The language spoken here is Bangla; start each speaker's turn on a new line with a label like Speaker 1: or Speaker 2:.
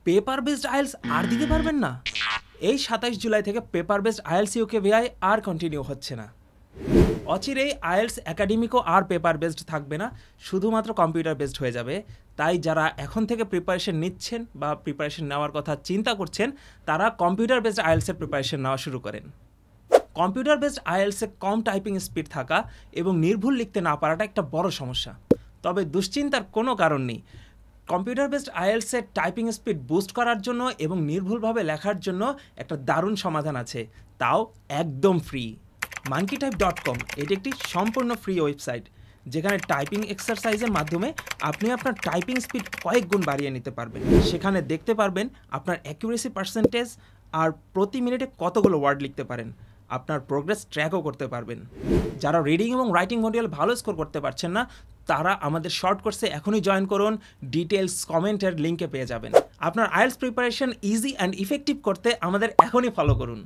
Speaker 1: পেপার বেসড আইএলস আর দিতে পারবেন না? এই 27 জুলাই থেকে পেপার বেসড আইএলস ইউকেভিআই আর কন্টিনিউ হচ্ছে না। অচিরেই আইএলস একাডেমিকও আর পেপার বেসড থাকবে না, শুধুমাত্র কম্পিউটার বেসড হয়ে যাবে। তাই যারা এখন থেকে প্রিপারেশন নিচ্ছেন বা প্রিপারেশন নেওয়ার কথা চিন্তা করছেন, তারা কম্পিউটার বেসড আইএলসের প্রিপারেশন নেওয়া শুরু করেন। কম্পিউটার বেসড আইএলসে কম টাইপিং স্পিড থাকা এবং নির্ভুল লিখতে না পারাটা একটা বড় সমস্যা। তবে দুশ্চিন্তার কোনো কারণ নেই। কম্পিউটার বেসড আইএলসের টাইপিং স্পিড বুস্ট করার জন্য এবং নির্ভুলভাবে লেখার জন্য একটা দারুণ সমাধান আছে, তাও একদম ফ্রি। monkeytype.com এটি একটি সম্পূর্ণ ফ্রি ওয়েবসাইট, যেখানে টাইপিং এক্সারসাইজের মাধ্যমে আপনি আপনার টাইপিং স্পিড কয়েক গুণ বাড়িয়ে নিতে পারবেন। সেখানে দেখতে পারবেন আপনার অ্যাকুরেসি পার্সেন্টেজ আর প্রতি মিনিটে কতগুলো ওয়ার্ড লিখতে পারেন। আপনার প্রোগ্রেস ট্র্যাকও করতে পারবেন। যারা রিডিং এবং রাইটিং মডিউল ভালো স্কোর করতে পারছেন না, তারা আমাদের শর্ট কোর্সে এখনই জয়েন করুন। ডিটেলস কমেন্টের লিঙ্কে পেয়ে যাবেন। আপনার IELTS preparation easy and effective করতে আমাদের এখনই ফলো করুন।